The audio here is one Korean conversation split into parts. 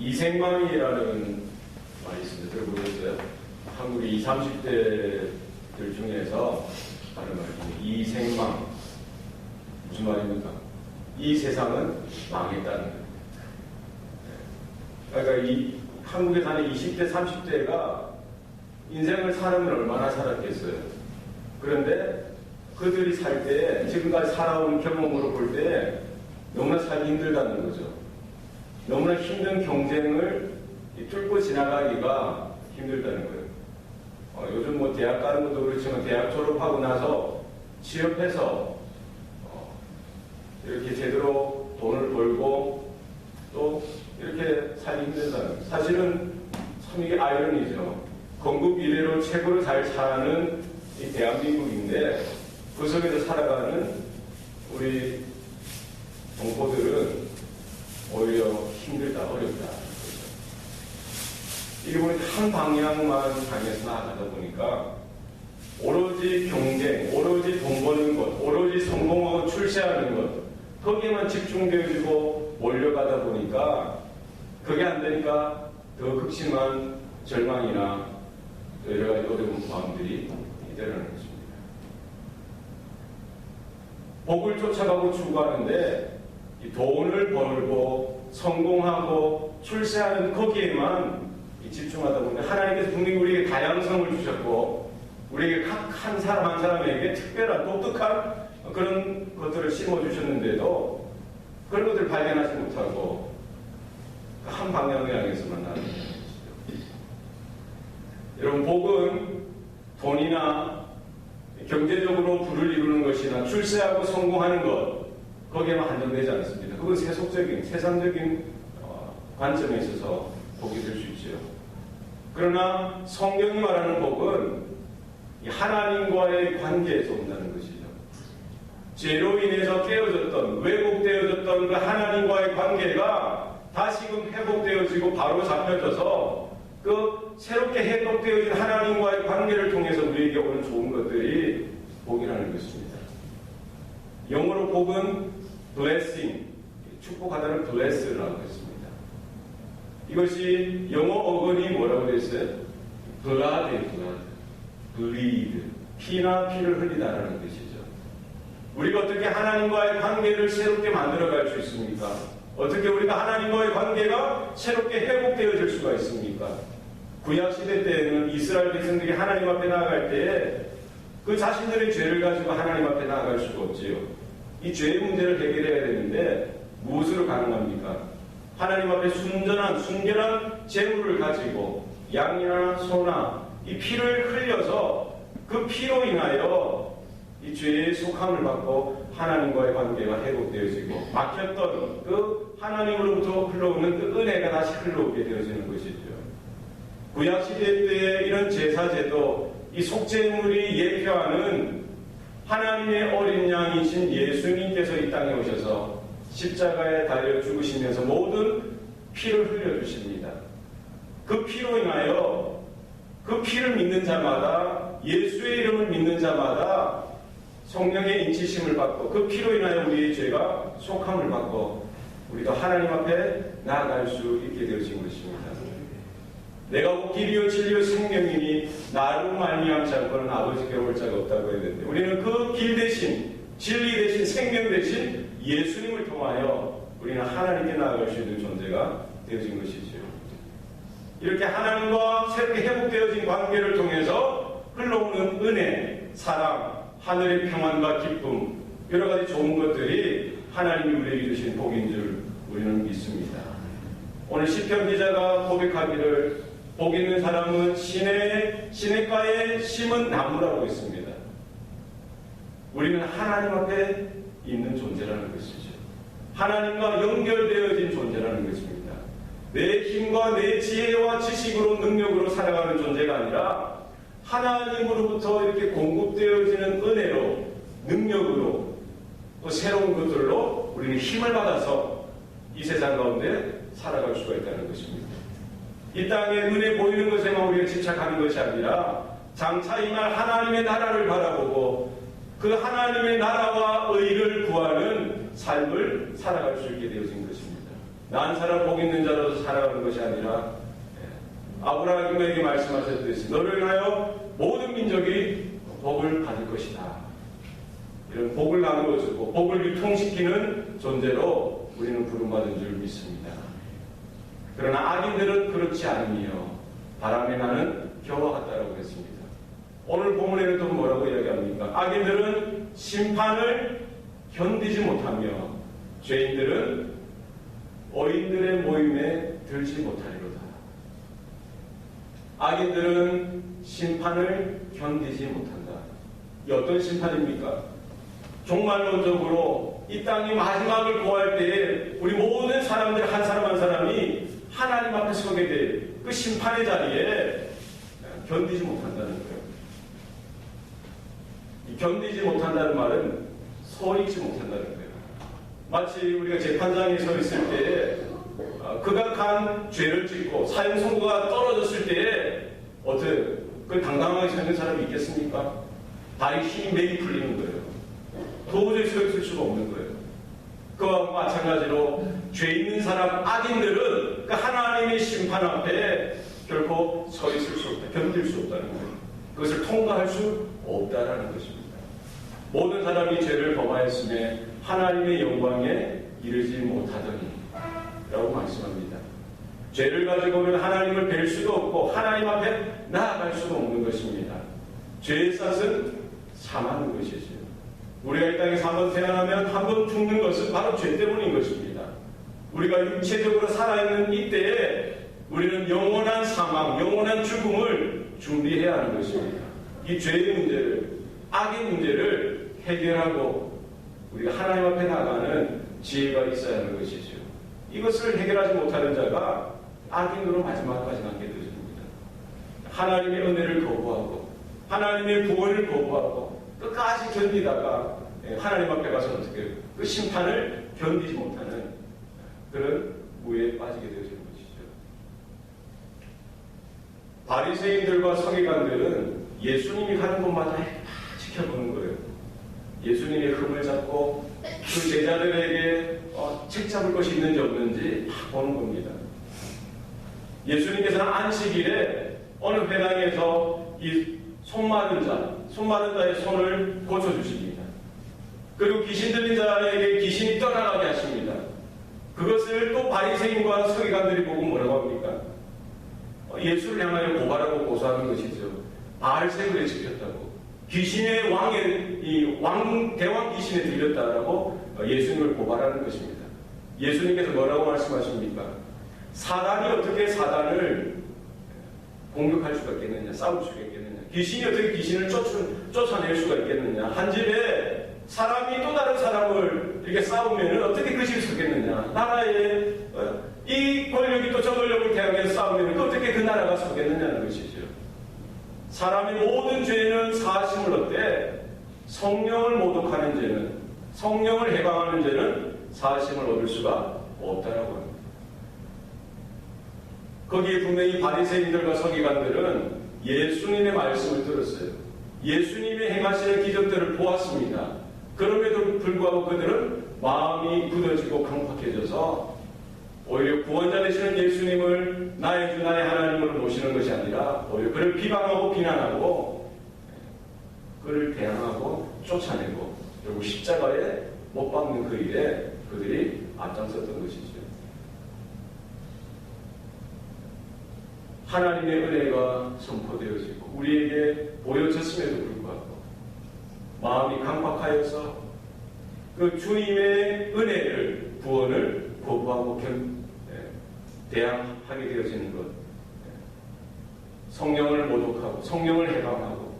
이생망이라는 말이 있습니다. 들어보셨어요? 한국 20, 30대들 중에서 하는 말입니다. 이생망. 무슨 말입니까? 이 세상은 망했다는 겁니다. 그러니까 이 한국에 사는 20대, 30대가 인생을 사는 걸 얼마나 살았겠어요. 그런데 그들이 살 때, 지금까지 살아온 경험으로 볼 때 너무나 살기 힘들다는 거죠. 너무나 힘든 경쟁을 뚫고 지나가기가 힘들다는 거예요. 요즘 뭐 대학 가는 것도 그렇지만 대학 졸업하고 나서 취업해서 이렇게 제대로 돈을 벌고 또 이렇게 살기 힘들다는 거예요. 사실은 참 이게 아이러니죠. 건국 이래로 최고로 잘 사는 이 대한민국인데 그 속에서 살아가는 우리 동포들은 오히려 힘들다, 어렵다. 이게 보니까 한 방향만 향해서 나아가다 보니까 오로지 경쟁, 오로지 돈 버는 것, 오로지 성공하고 출세하는 것, 거기에만 집중되어지고 몰려가다 보니까 그게 안 되니까 더 극심한 절망이나 여러 가지 어려운 마음들이 일어나는 것입니다. 복을 쫓아가고 추구하는데 이 돈을 벌고 성공하고 출세하는 거기에만 집중하다 보니 하나님께서 분명히 우리에게 다양성을 주셨고 우리에게 각 한 사람 한 사람에게 특별한 독특한 그런 것들을 심어주셨는데도 그런 것들을 발견하지 못하고 한 방향을 향해서만 나아가는 것이죠. 여러분, 복은 돈이나 경제적으로 부를 이루는 것이나 출세하고 성공하는 것 거기에만 한정되지 않습니다. 그건 세속적인 세상적인 관점에 있어서 복이 될 수 있죠. 그러나 성경이 말하는 복은 하나님과의 관계에서 온다는 것이죠. 죄로 인해서 깨어졌던, 왜곡되어졌던 그 하나님과의 관계가 다시금 회복되어지고 바로 잡혀져서 그 새롭게 회복되어진 하나님과의 관계를 통해서 우리에게 오는 좋은 것들이 복이라는 것입니다. 영어로 복은 blessing, 축복하다는 bless라고 했습니다. 이것이 영어 어근이 뭐라고 되어 있어요? blood, bleed, 피나 피를 흘리다라는 것이죠. 우리가 어떻게 하나님과의 관계를 새롭게 만들어갈 수 있습니까? 어떻게 우리가 하나님과의 관계가 새롭게 회복되어질 수가 있습니까? 구약시대 때에는 이스라엘 백성들이 하나님 앞에 나아갈 때에 그 자신들의 죄를 가지고 하나님 앞에 나아갈 수가 없지요. 이 죄의 문제를 해결해야 되는데 무엇으로 가능합니까? 하나님 앞에 순결한 재물을 가지고 양이나 소나 이 피를 흘려서 그 피로 인하여 이 죄의 속함을 받고 하나님과의 관계가 회복되어지고 막혔던 그 하나님으로부터 흘러오는 그 은혜가 다시 흘러오게 되어지는 것이죠. 구약시대 때의 이런 제사제도 이 속죄물이 예표하는 하나님의 어린 양이신 예수님께서 이 땅에 오셔서 십자가에 달려 죽으시면서 모든 피를 흘려주십니다. 그 피로 인하여 그 피를 믿는 자마다 예수의 이름을 믿는 자마다 성령의 인치심을 받고 그 피로 인하여 우리의 죄가 속함을 받고 우리도 하나님 앞에 나아갈 수 있게 되어진 것입니다. 내가 곧 길이요 진리요 생명이니 나로 말미암지 않고는 아버지께로 올 자가 없다고 했는데 우리는 그 길 대신 진리 대신 생명 대신 예수님을 통하여 우리는 하나님께 나아갈 수 있는 존재가 되어진 것이죠. 이렇게 하나님과 새롭게 회복되어진 관계를 통해서 흘러오는 은혜, 사랑, 하늘의 평안과 기쁨, 여러 가지 좋은 것들이 하나님이 우리에게 주신 복인 줄 우리는 믿습니다. 오늘 시편 기자가 고백하기를 복 있는 사람은 시냇가에 심은 나무라고 했습니다. 우리는 하나님 앞에 있는 존재라는 것이죠. 하나님과 연결되어진 존재라는 것입니다. 내 힘과 내 지혜와 지식으로 능력으로 살아가는 존재가 아니라 하나님으로부터 이렇게 공급되어지는 은혜로 능력으로 또 새로운 것들로 우리는 힘을 받아서 이 세상 가운데 살아갈 수가 있다는 것입니다. 이 땅에 눈에 보이는 것에만 우리가 집착하는 것이 아니라 장차 이날 하나님의 나라를 바라보고 그 하나님의 나라와 의를 구하는 삶을 살아갈 수 있게 되어진 것입니다. 난 사람 복 있는 자로서 살아가는 것이 아니라 아브라함에게 말씀하셨듯이 너를 인하여 모든 민족이 복을 받을 것이다. 이런 복을 나누어주고 복을 유통시키는 존재로 우리는 부름받은 줄 믿습니다. 그러나 악인들은 그렇지 않으며 바람에 나는 겨와 같다라고 했습니다. 오늘 본문에는 또 뭐라고 이야기합니까? 악인들은 심판을 견디지 못하며 죄인들은 어인들의 모임에 들지 못하리로다. 악인들은 심판을 견디지 못한다. 이 어떤 심판입니까? 종말론적으로 이 땅이 마지막을 고할 때에 우리 모든 사람들 한 사람 한 사람이 하나님 앞에 서게 될 그 심판의 자리에 견디지 못한다는 거예요. 이 견디지 못한다는 말은 서 있지 못한다는 거예요. 마치 우리가 재판장에 서 있을 때에 극악한 죄를 짓고 사형 선고가 떨어졌을 때에 어떻게 그 당당하게 서 있는 사람이 있겠습니까? 다리 힘이 맥이 풀리는 거예요. 도저히 서 있을 수가 없는 거예요. 그와 마찬가지로 죄 있는 사람 악인들은 그 하나님의 심판 앞에 결코 서 있을 수 없다. 견딜 수 없다는 거예요. 그것을 통과할 수 없다라는 것입니다. 모든 사람이 죄를 범하였음에 하나님의 영광에 이르지 못하더니 라고 말씀합니다. 죄를 가지고는 하나님을 뵐 수도 없고 하나님 앞에 나아갈 수도 없는 것입니다. 죄의 싹은 사망인 것이죠. 우리가 이 땅에 한 번 태어나면 한 번 죽는 것은 바로 죄 때문인 것입니다. 우리가 육체적으로 살아있는 이때에 우리는 영원한 사망, 영원한 죽음을 준비해야 하는 것입니다. 이 죄의 문제를, 악의 문제를 해결하고 우리가 하나님 앞에 나가는 지혜가 있어야 하는 것이죠. 이것을 해결하지 못하는 자가 악인으로 마지막까지 남게 되십니다. 하나님의 은혜를 거부하고 하나님의 구원을 거부하고 끝까지 견디다가 하나님 앞에 가서 어떻게 그 심판을 견디지 못하는 그런 무에 빠지게 되어지는 것이죠. 바리새인들과 서기관들은 예수님이 가는 곳마다 지켜보는 거예요. 예수님의 흠을 잡고 그 제자들에게 책 잡을 것이 있는지 없는지 보는 겁니다. 예수님께서는 안식일에 어느 회당에서 이 손 마른 자의 손을 고쳐주십니다. 그리고 귀신 들린 자에게 귀신이 떠나가게 하십니다. 그것을 또 바리새인과 서기관들이 보고 뭐라고 합니까? 예수를 향하여 고발하고 고소하는 것이죠. 바알세불에 지켰다고. 귀신의 대왕 귀신에 들렸다라고 예수님을 고발하는 것입니다. 예수님께서 뭐라고 말씀하십니까? 사단이 어떻게 사단을 공격할 수가 있겠느냐? 싸울 수가 있겠느냐? 귀신이 어떻게 귀신을 쫓아낼 수가 있겠느냐? 한 집에 사람이 또 다른 사람을 이렇게 싸우면 어떻게 그 집이 서겠느냐? 나라에 이 권력이 또 저 권력을 대항해서 싸우면 어떻게 그 나라가 서겠느냐는 것이죠. 사람의 모든 죄는 사하심을 얻되 성령을 모독하는 죄는, 성령을 해방하는 죄는 사하심을 얻을 수가 없다라고 합니다. 거기에 분명히 바리새인들과 서기관들은 예수님의 말씀을 들었어요. 예수님의 행하시는 기적들을 보았습니다. 그럼에도 불구하고 그들은 마음이 굳어지고 강팍해져서 오히려 구원자 되시는 예수님을 나의 주 나의 하나님으로 모시는 것이 아니라 오히려 그를 비방하고 비난하고 그를 대항하고 쫓아내고 결국 십자가에 못 박는 그 일에 그들이 앞장섰던 것이죠. 하나님의 은혜가 선포되어지고 우리에게 보여졌음에도 불구하고 마음이 강팍하여서 그 주님의 은혜를, 구원을 거부하고 대항하게 되어지는 것, 성령을 모독하고 성령을 해방하고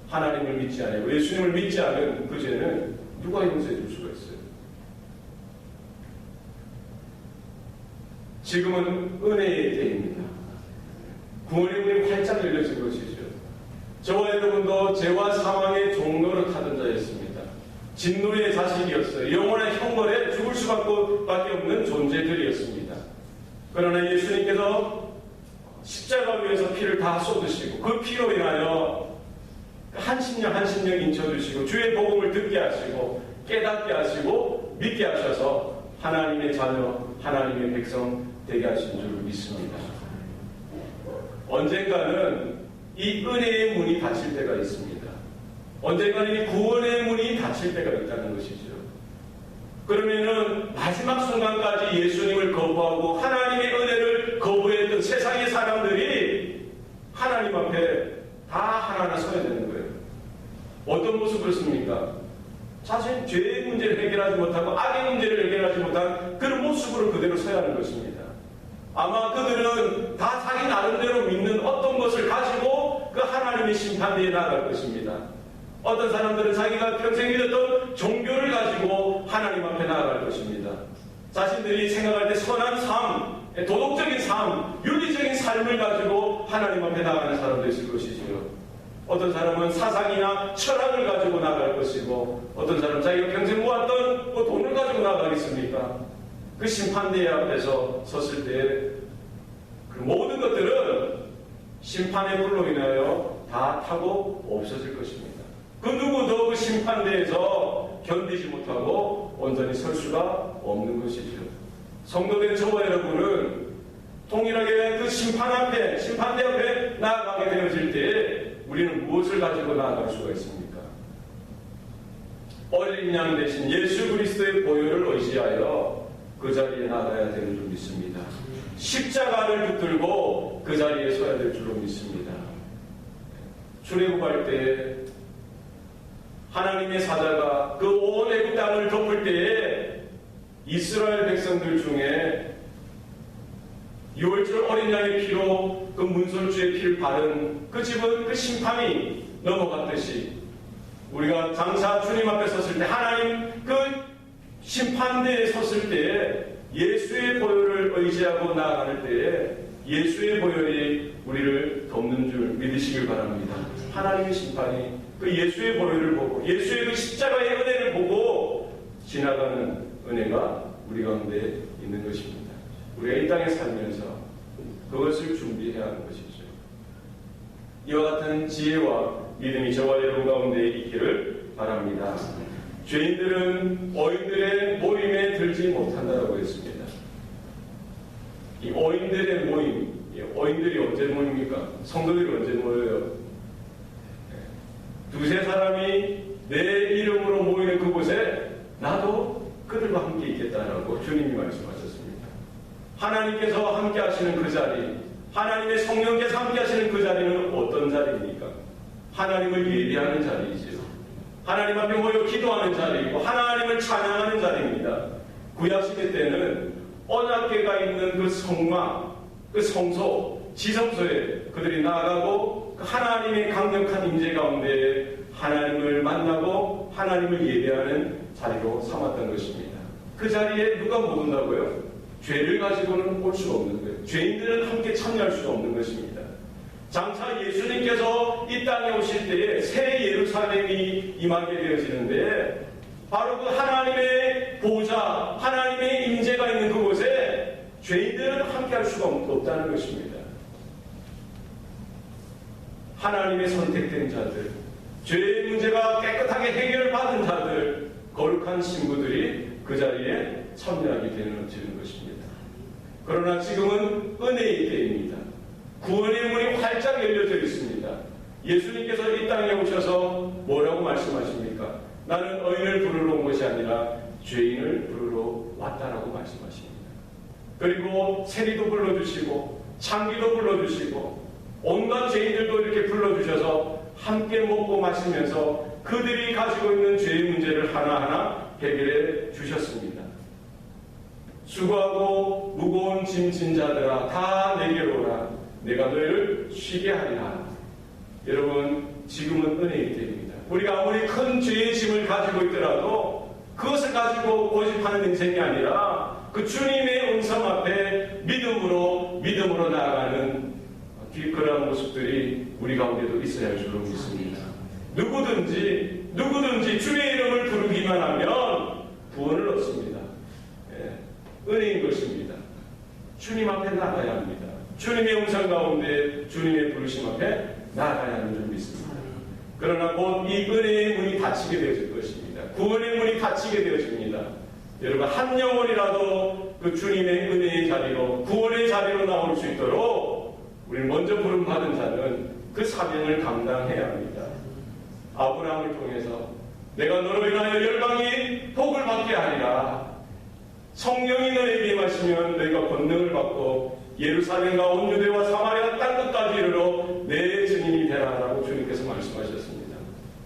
하나님을 믿지 않고 예수님을 믿지 않은 그 죄는 누가 용서해 줄 수가 있어요? 지금은 은혜의 때입니다. 구원의 문이 활짝 열려진 것이죠. 저와 여러분도 죄와 사망의 종로를 타던 자였습니다. 진노의 자식이었어요. 영원한 형벌에 죽을 수밖에 없는 존재들이었습니다. 그러나 예수님께서 십자가 위에서 피를 다 쏟으시고 그 피로 인하여 한 심령 인쳐주시고 주의 복음을 듣게 하시고 깨닫게 하시고 믿게 하셔서 하나님의 자녀, 하나님의 백성 되게 하신 줄 믿습니다. 언젠가는 이 은혜의 문이 닫힐 때가 있습니다. 언젠가는 이 구원의 문이 닫힐 때가 있다는 것이죠. 그러면은 마지막 순간까지 예수님을 거부하고 하나님의 은혜를 거부했던 세상의 사람들이 하나님 앞에 다 하나하나 서야 되는 거예요. 어떤 모습으로 씁니까? 자신 죄의 문제를 해결하지 못하고 악의 문제를 해결하지 못한 그런 모습으로 그대로 서야 하는 것입니다. 아마 그들은 다 자기 나름대로 믿는 어떤 것을 가지고 그 하나님의 심판대에 나아갈 것입니다. 어떤 사람들은 자기가 평생 믿었던 종교를 가지고 하나님 앞에 나아갈 것입니다. 자신들이 생각할 때 선한 삶, 도덕적인 삶, 윤리적인 삶을 가지고 하나님 앞에 나아가는 사람도 있을 것이지요. 어떤 사람은 사상이나 철학을 가지고 나아갈 것이고, 어떤 사람은 자기가 평생 모았던 돈을 가지고 나아가겠습니까? 그 심판대 앞에서 섰을 때 그 모든 것들은 심판의 불로 인하여 다 타고 없어질 것입니다. 그 누구도 그 심판대에서 견디지 못하고 온전히 설 수가 없는 것이죠. 성도된 저와 여러분은 동일하게 그 심판대 앞에 나아가게 되어질 때 우리는 무엇을 가지고 나아갈 수가 있습니까? 어린 양 대신 예수 그리스도의 보혈을 의지하여 그 자리에 나가야 되는 줄 믿습니다. 십자가를 붙들고 그 자리에 서야 될 줄로 믿습니다. 출애굽할 때 하나님의 사자가 그 온 애굽 땅을 덮을 때에 이스라엘 백성들 중에 유월절 어린 양의 피로 그 문설주의 피를 바른 그 집은 그 심판이 넘어갔듯이 우리가 장사 주님 앞에 섰을 때 하나님 그 심판대에 섰을 때에 예수의 보혈을 의지하고 나아갈 때에 예수의 보혈이 우리를 덮는 줄 믿으시길 바랍니다. 하나님의 심판이 그 예수의 보혈을 보고 예수의 그 십자가의 은혜를 보고 지나가는 은혜가 우리 가운데 있는 것입니다. 우리가 이 땅에 살면서 그것을 준비해야 하는 것이죠. 이와 같은 지혜와 믿음이 저와 여러분 가운데 있기를 바랍니다. 죄인들은 어인들의 모임에 들지 못한다고 했습니다. 이 어인들의 모임, 어인들이 언제 모입니까? 성도들이 언제 모여요? 두세 사람이 내 이름으로 모이는 그곳에 나도 그들과 함께 있겠다라고 주님이 말씀하셨습니다. 하나님께서 함께 하시는 그 자리, 하나님의 성령께서 함께 하시는 그 자리는 어떤 자리입니까? 하나님을 예배하는 자리이지요. 하나님 앞에 모여 기도하는 자리이고 하나님을 찬양하는 자리입니다. 구약시대 때는 언약궤가 있는 그 성막, 그 성소, 지성소에 그들이 나아가고 그 하나님의 강력한 임재 가운데 하나님을 만나고 하나님을 예배하는 자리로 삼았던 것입니다. 그 자리에 누가 못 온다고요? 죄를 가지고는 올 수가 없는 거예요. 죄인들은 함께 참여할 수가 없는 것입니다. 장차 예수님께서 이 땅에 오실 때에 새 예루살렘이 임하게 되어지는데 바로 그 하나님의 보좌, 하나님의 임재가 있는 그곳에 죄인들은 함께할 수가 없다는 것입니다. 하나님의 선택된 자들, 죄의 문제가 깨끗하게 해결받은 자들, 거룩한 신부들이 그 자리에 참여하게 되는 것입니다. 그러나 지금은 은혜의 때입니다. 구원의 문이 활짝 열려져 있습니다. 예수님께서 이 땅에 오셔서 뭐라고 말씀하십니까? 나는 의인을 부르러 온 것이 아니라 죄인을 부르러 왔다라고 말씀하십니다. 그리고 세리도 불러주시고 창기도 불러주시고 온갖 죄인들도 이렇게 불러주셔서 함께 먹고 마시면서 그들이 가지고 있는 죄의 문제를 하나하나 해결해 주셨습니다. 수고하고 무거운 짐 진 자들아 다 내게로 오라. 내가 너희를 쉬게 하리라. 여러분, 지금은 은혜의 때입니다. 우리가 아무리 큰 죄의 짐을 가지고 있더라도 그것을 가지고 고집하는 인생이 아니라 그 주님의 음성 앞에 믿음으로 나아가는 그러한 모습들이 우리 가운데도 있어야 할 줄로 믿습니다. 누구든지 주의 이름을 부르기만 하면 구원을 얻습니다. 은혜인 것입니다. 주님 앞에 나가야 합니다. 주님의 음성 가운데 주님의 부르심 앞에 나가야 하는 줄 믿습니다. 그러나 곧 이 은혜의 문이 닫히게 되어질 것입니다. 구원의 문이 닫히게 되어집니다. 여러분 한 영혼이라도 그 주님의 은혜의 자리로 구원의 자리로 나올 수 있도록 우리는 먼저 부름받은 자는 그 사명을 감당해야 합니다. 아브라함을 통해서 내가 너로 인하여 열방이 복을 받게 하리라. 성령이 너에게 임하시면 너희가 권능을 받고 예루살렘과 온 유대와 사마리아 땅끝까지 이르러 내 증인이 되라라고 주님께서 말씀하셨습니다.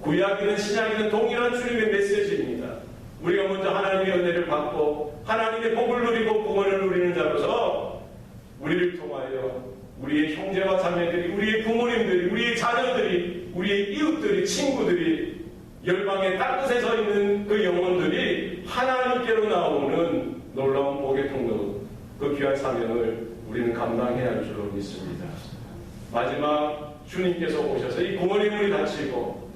구약이든 신약이든 동일한 주님의 메시지입니다. 우리가 먼저 하나님의 은혜를 받고 하나님의 복을 누리고 구원을 누리는 자로서 우리를 통하여 우리의 형제와 자매들이, 우리의 부모님들이, 우리의 자녀들이, 우리의 이웃들이, 친구들이, 열방의 땅끝에 서 있는 그 영혼들이 하나님께로 나오는 놀라운 복의 통로, 그 귀한 사명을 우리는 감당해야 할 줄로 믿습니다. 마지막 주님께서 오셔서 이 구원의 문이 닫히고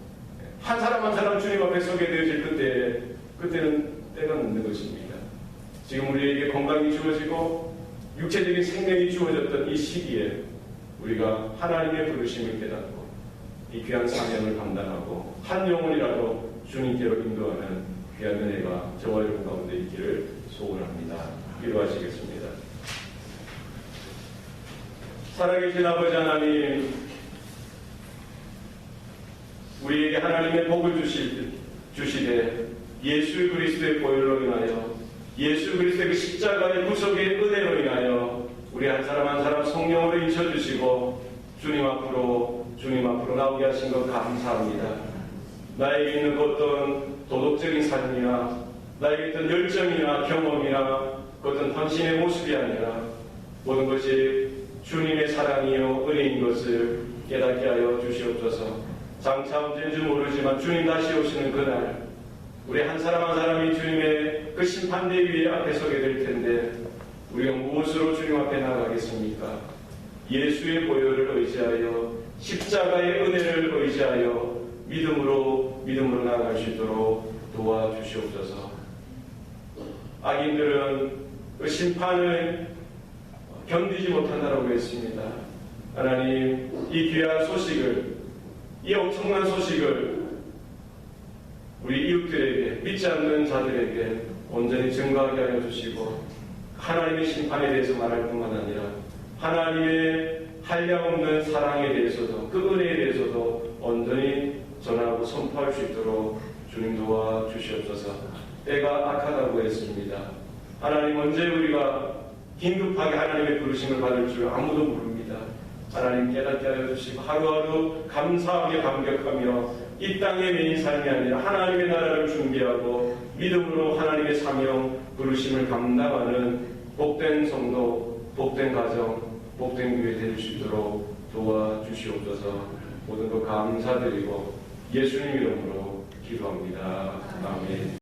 한 사람 한 사람 주님 앞에 서게 되어질 그때는 때가 늦는 것입니다. 지금 우리에게 건강이 주어지고 육체적인 생명이 주어졌던 이 시기에 우리가 하나님의 부르심을 깨닫고 이 귀한 사명을 감당하고 한 영혼이라도 주님께로 인도하는 귀한 은혜가 저와 여러분 가운데 있기를 소원합니다. 기도하시겠습니다. 살아계신 아버지 하나님, 우리에게 하나님의 복을 주시되 예수 그리스도의 보혈로 인하여 예수 그리스도의 그 십자가의 구속의 은혜로 인하여 우리 한 사람 한 사람 성령으로 인쳐주시고 주님 앞으로 나오게 하신 것 감사합니다. 나에게 있는 그 어떤 도덕적인 삶이나 나에게 있던 열정이나 경험이나 그 어떤 당신의 모습이 아니라 모든 것이 주님의 사랑이요 은혜인 것을 깨닫게 하여 주시옵소서. 장차 언제인지 모르지만 주님 다시 오시는 그날 우리 한 사람 한 사람이 주님의 그 심판대 위에 앞에 서게 될 텐데 우리가 무엇으로 주님 앞에 나가겠습니까? 예수의 보혈을 의지하여 십자가의 은혜를 의지하여 믿음으로 나아갈 수 있도록 도와주시옵소서. 악인들은 그 심판을 견디지 못한다라고 했습니다. 하나님, 이 귀한 소식을, 이 엄청난 소식을 우리 이웃들에게, 믿지 않는 자들에게 온전히 증거하게 하여 주시고 하나님의 심판에 대해서 말할 뿐만 아니라 하나님의 한량없는 사랑에 대해서도 그 은혜에 대해서도 온전히 전하고 선포할 수 있도록 주님 도와주시옵소서. 때가 악하다고 했습니다. 하나님, 언제 우리가 긴급하게 하나님의 부르심을 받을 줄 아무도 모릅니다. 하나님 깨닫게 하여 주시고 하루하루 감사하게 감격하며 이 땅의 매인 삶이 아니라 하나님의 나라를 준비하고 믿음으로 하나님의 사명 부르심을 감당하는 복된 성도, 복된 가정, 복된 교회 될 수 있도록 도와주시옵소서. 모든 것 감사드리고 예수님 이름으로 기도합니다. 아멘.